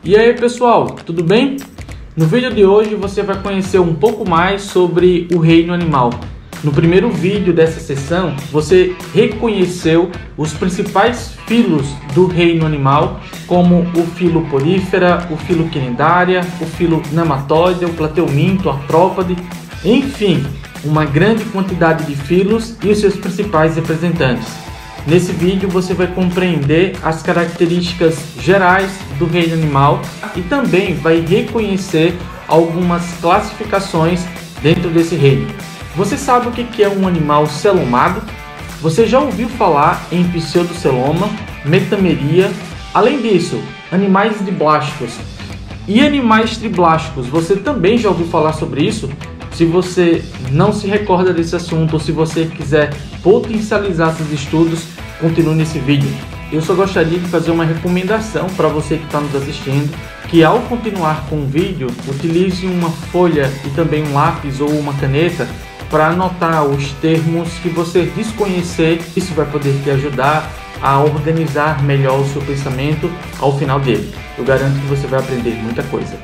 E aí pessoal, tudo bem? No vídeo de hoje você vai conhecer um pouco mais sobre o reino animal. No primeiro vídeo dessa sessão, você reconheceu os principais filos do reino animal, como o filo Porífera, o filo Cnidaria, o filo Nematóide, o Plateuminto, a Artrópode, enfim, uma grande quantidade de filos e os seus principais representantes. Nesse vídeo você vai compreender as características gerais do reino animal e também vai reconhecer algumas classificações dentro desse reino. Você sabe o que é um animal celomado? Você já ouviu falar em pseudoceloma, metameria? Além disso, animais diblásticos e animais triblásticos. Você também já ouviu falar sobre isso? Se você não se recorda desse assunto ou se você quiser potencializar seus estudos, continue nesse vídeo. Eu só gostaria de fazer uma recomendação para você que está nos assistindo, que ao continuar com o vídeo, utilize uma folha e também um lápis ou uma caneta para anotar os termos que você desconhecer. Isso vai poder te ajudar a organizar melhor o seu pensamento ao final dele. Eu garanto que você vai aprender muita coisa.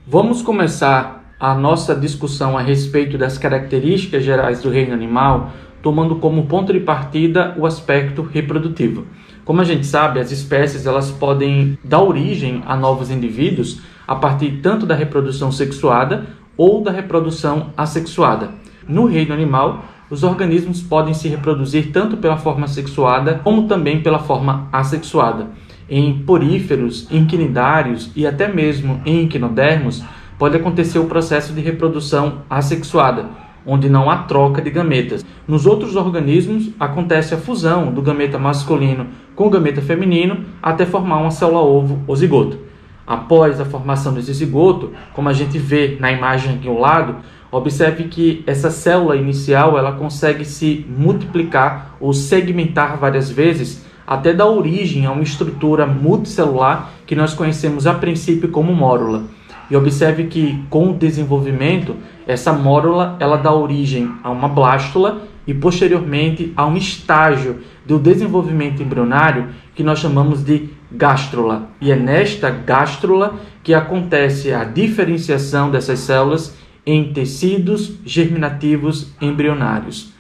Vamos começar a nossa discussão a respeito das características gerais do reino animal, tomando como ponto de partida o aspecto reprodutivo. Como a gente sabe, as espécies elas podem dar origem a novos indivíduos a partir tanto da reprodução sexuada ou da reprodução assexuada. No reino animal, os organismos podem se reproduzir tanto pela forma sexuada como também pela forma assexuada. Em poríferos, em cnidários e até mesmo em equinodermos, pode acontecer o processo de reprodução assexuada, onde não há troca de gametas. Nos outros organismos, acontece a fusão do gameta masculino com o gameta feminino até formar uma célula-ovo ou zigoto. Após a formação desse zigoto, como a gente vê na imagem aqui ao lado, observe que essa célula inicial ela consegue se multiplicar ou segmentar várias vezes até dar origem a uma estrutura multicelular que nós conhecemos a princípio como mórula. E observe que com o desenvolvimento, essa mórula ela dá origem a uma blástula e posteriormente a um estágio do desenvolvimento embrionário que nós chamamos de gástrula. E é nesta gástrula que acontece a diferenciação dessas células em tecidos germinativos embrionários.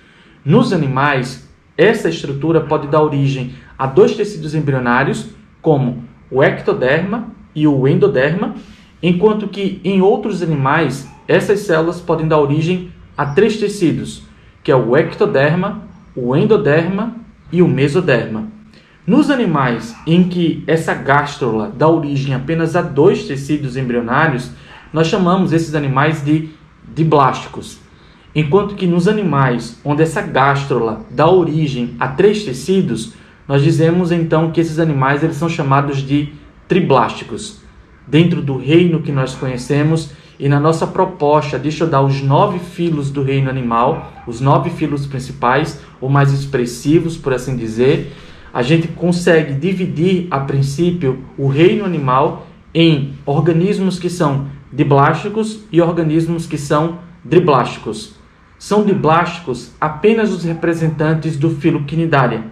Nos animais, essa estrutura pode dar origem a dois tecidos embrionários, como o ectoderma e o endoderma, enquanto que em outros animais, essas células podem dar origem a três tecidos, que é o ectoderma, o endoderma e o mesoderma. Nos animais em que essa gástrula dá origem apenas a dois tecidos embrionários, nós chamamos esses animais de diblásticos. Enquanto que nos animais onde essa gástrula dá origem a três tecidos, nós dizemos então que esses animais eles são chamados de triblásticos. Dentro do reino que nós conhecemos e na nossa proposta de estudar os 9 filos do reino animal, os 9 filos principais, ou mais expressivos, por assim dizer, a gente consegue dividir, a princípio, o reino animal em organismos que são diblásticos e organismos que são driblásticos. São diblásticos apenas os representantes do filo Cnidaria.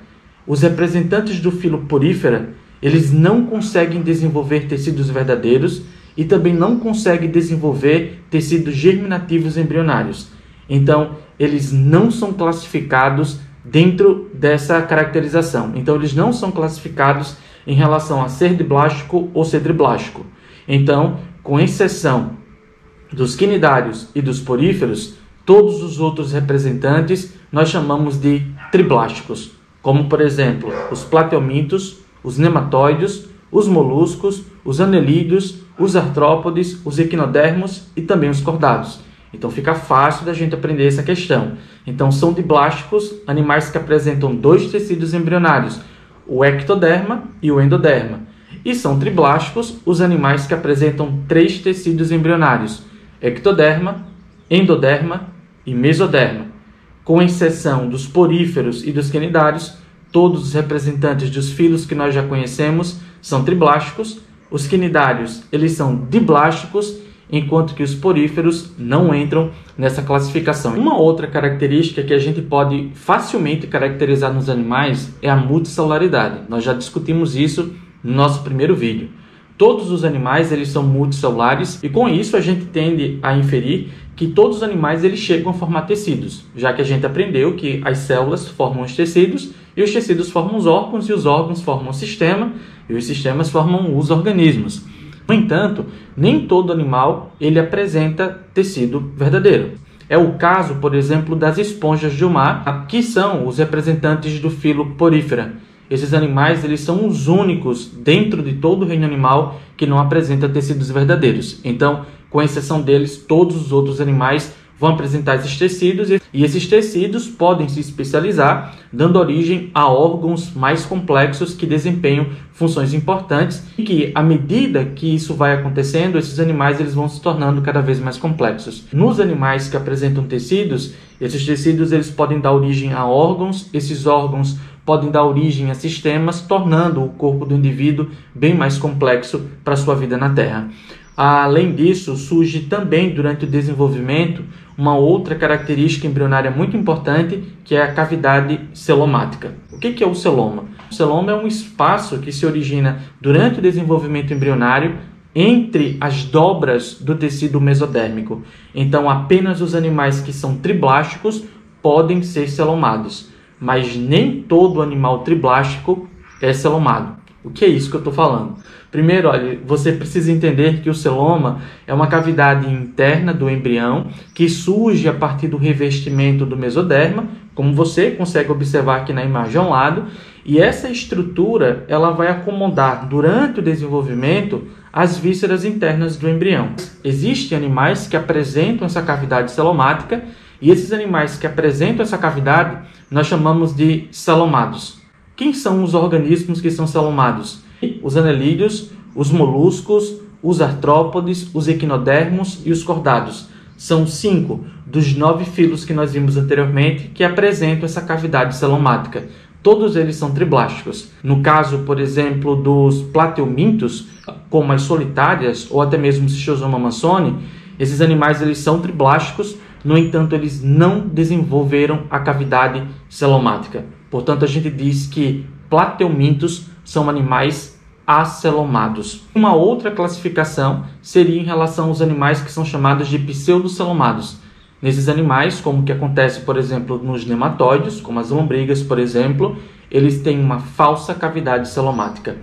Os representantes do filo Porífera, eles não conseguem desenvolver tecidos verdadeiros e também não conseguem desenvolver tecidos germinativos embrionários. Então, eles não são classificados dentro dessa caracterização. Então, eles não são classificados em relação a ser diblástico ou ser driblástico. Então, com exceção dos cnidários e dos poríferos, todos os outros representantes nós chamamos de triblásticos, como, por exemplo, os plateumintos, os nematóides, os moluscos, os anelídeos, os artrópodes, os equinodermos e também os cordados. Então fica fácil da gente aprender essa questão. Então são diblásticos animais que apresentam dois tecidos embrionários, o ectoderma e o endoderma. E são triblásticos os animais que apresentam três tecidos embrionários, ectoderma, endoderma e mesoderma. Com exceção dos poríferos e dos cnidários, todos os representantes dos filos que nós já conhecemos são triblásticos. Os cnidários, eles são diblásticos, enquanto que os poríferos não entram nessa classificação. Uma outra característica que a gente pode facilmente caracterizar nos animais é a multicelularidade. Nós já discutimos isso no nosso primeiro vídeo. Todos os animais eles são multicelulares e com isso a gente tende a inferir que todos os animais eles chegam a formar tecidos, já que a gente aprendeu que as células formam os tecidos e os tecidos formam os órgãos e os órgãos formam o sistema e os sistemas formam os organismos. No entanto, nem todo animal ele apresenta tecido verdadeiro. É o caso, por exemplo, das esponjas do mar, que são os representantes do filo Porífera. Esses animais eles são os únicos dentro de todo o reino animal que não apresenta tecidos verdadeiros. Então, com exceção deles, todos os outros animais vão apresentar esses tecidos e esses tecidos podem se especializar, dando origem a órgãos mais complexos que desempenham funções importantes e que, à medida que isso vai acontecendo, esses animais eles vão se tornando cada vez mais complexos. Nos animais que apresentam tecidos, esses tecidos eles podem dar origem a órgãos, esses órgãos podem dar origem a sistemas, tornando o corpo do indivíduo bem mais complexo para a sua vida na Terra. Além disso, surge também durante o desenvolvimento uma outra característica embrionária muito importante, que é a cavidade celomática. O que é o celoma? O celoma é um espaço que se origina durante o desenvolvimento embrionário entre as dobras do tecido mesodérmico. Então, apenas os animais que são triblásticos podem ser celomados, mas nem todo animal triblástico é celomado. O que é isso que eu estou falando? Primeiro, olha, você precisa entender que o celoma é uma cavidade interna do embrião que surge a partir do revestimento do mesoderma, como você consegue observar aqui na imagem ao lado, e essa estrutura ela vai acomodar durante o desenvolvimento as vísceras internas do embrião. Existem animais que apresentam essa cavidade celomática e esses animais que apresentam essa cavidade nós chamamos de celomados. Quem são os organismos que são celomados? Os anelídeos, os moluscos, os artrópodes, os equinodermos e os cordados. São 5 dos 9 filos que nós vimos anteriormente que apresentam essa cavidade celomática. Todos eles são triblásticos. No caso, por exemplo, dos plateumintos, como as solitárias ou até mesmo o Schistosoma mansoni, esses animais eles são triblásticos, no entanto, eles não desenvolveram a cavidade celomática. Portanto, a gente diz que plateumintos são animais acelomados. Uma outra classificação seria em relação aos animais que são chamados de pseudocelomados. Nesses animais, como que acontece, por exemplo, nos nematóides, como as lombrigas, por exemplo, eles têm uma falsa cavidade celomática.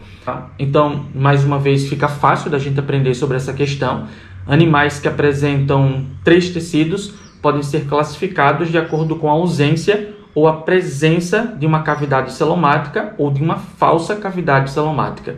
Então, mais uma vez, fica fácil da gente aprender sobre essa questão. Animais que apresentam 3 tecidos podem ser classificados de acordo com a ausência ou a presença de uma cavidade celomática ou de uma falsa cavidade celomática.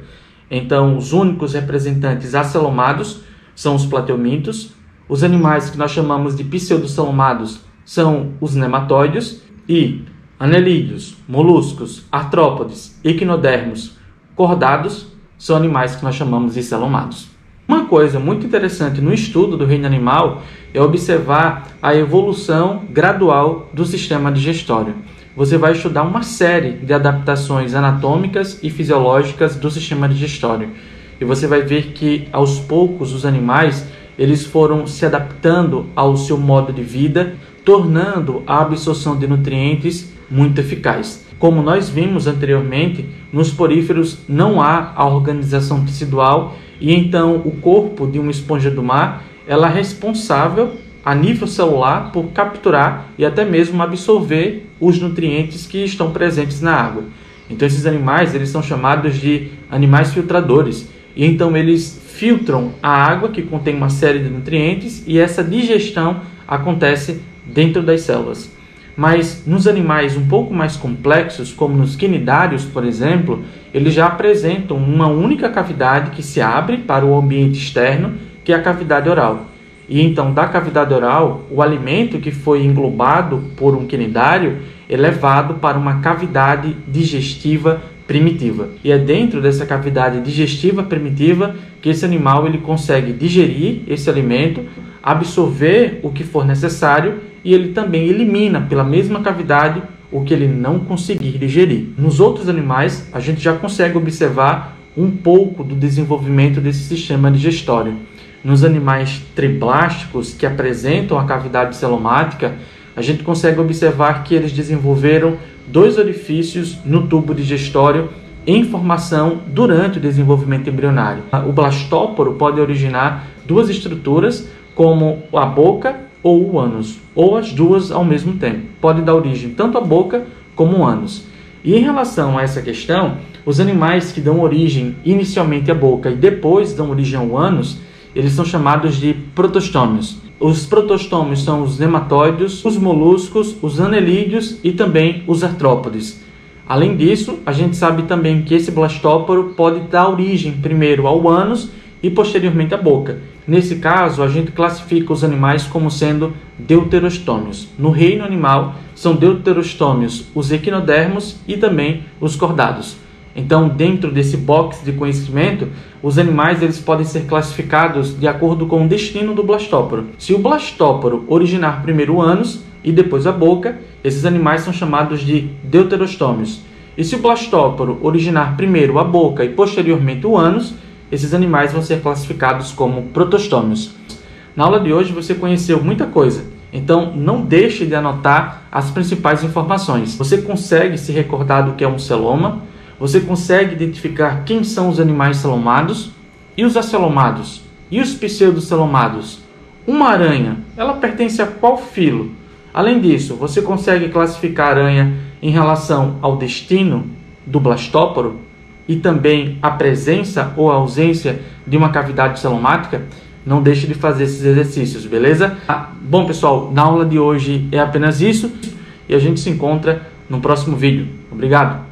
Então, os únicos representantes acelomados são os plateumintos. Os animais que nós chamamos de pseudocelomados são os nematóides e anelídeos, moluscos, artrópodes, equinodermos, cordados são animais que nós chamamos de celomados. Uma coisa muito interessante no estudo do reino animal é observar a evolução gradual do sistema digestório. Você vai estudar uma série de adaptações anatômicas e fisiológicas do sistema digestório. E você vai ver que, aos poucos, os animais eles foram se adaptando ao seu modo de vida, tornando a absorção de nutrientes muito eficaz. Como nós vimos anteriormente, nos poríferos não há a organização tecidual e então o corpo de uma esponja do mar ela é responsável a nível celular por capturar e até mesmo absorver os nutrientes que estão presentes na água. Então esses animais eles são chamados de animais filtradores e então eles filtram a água que contém uma série de nutrientes e essa digestão acontece dentro das células. Mas nos animais um pouco mais complexos, como nos quinidários, por exemplo, eles já apresentam uma única cavidade que se abre para o ambiente externo, que é a cavidade oral. E então, da cavidade oral, o alimento que foi englobado por um quinidário é levado para uma cavidade digestiva primitiva. E é dentro dessa cavidade digestiva primitiva que esse animal ele consegue digerir esse alimento, absorver o que for necessário e ele também elimina pela mesma cavidade o que ele não conseguir digerir. Nos outros animais, a gente já consegue observar um pouco do desenvolvimento desse sistema digestório. Nos animais triblásticos que apresentam a cavidade celomática, a gente consegue observar que eles desenvolveram 2 orifícios no tubo digestório em formação durante o desenvolvimento embrionário. O blastóporo pode originar duas estruturas, como a boca ou o ânus, ou as duas ao mesmo tempo. Pode dar origem tanto à boca como ao ânus. E em relação a essa questão, os animais que dão origem inicialmente à boca e depois dão origem ao ânus, eles são chamados de protostômios. Os protostômios são os nematóides, os moluscos, os anelídeos e também os artrópodes. Além disso, a gente sabe também que esse blastóporo pode dar origem primeiro ao ânus e posteriormente à boca. Nesse caso, a gente classifica os animais como sendo deuterostômios. No reino animal, são deuterostômios os equinodermos e também os cordados. Então, dentro desse box de conhecimento, os animais eles podem ser classificados de acordo com o destino do blastóporo. Se o blastóporo originar primeiro o ânus e depois a boca, esses animais são chamados de deuterostômios. E se o blastóporo originar primeiro a boca e posteriormente o ânus, esses animais vão ser classificados como protostômios. Na aula de hoje você conheceu muita coisa, então não deixe de anotar as principais informações. Você consegue se recordar do que é um celoma? Você consegue identificar quem são os animais celomados e os acelomados e os pseudocelomados? Uma aranha, ela pertence a qual filo? Além disso, você consegue classificar a aranha em relação ao destino do blastóporo e também a presença ou a ausência de uma cavidade celomática? Não deixe de fazer esses exercícios, beleza? Bom, pessoal, na aula de hoje é apenas isso e a gente se encontra no próximo vídeo. Obrigado!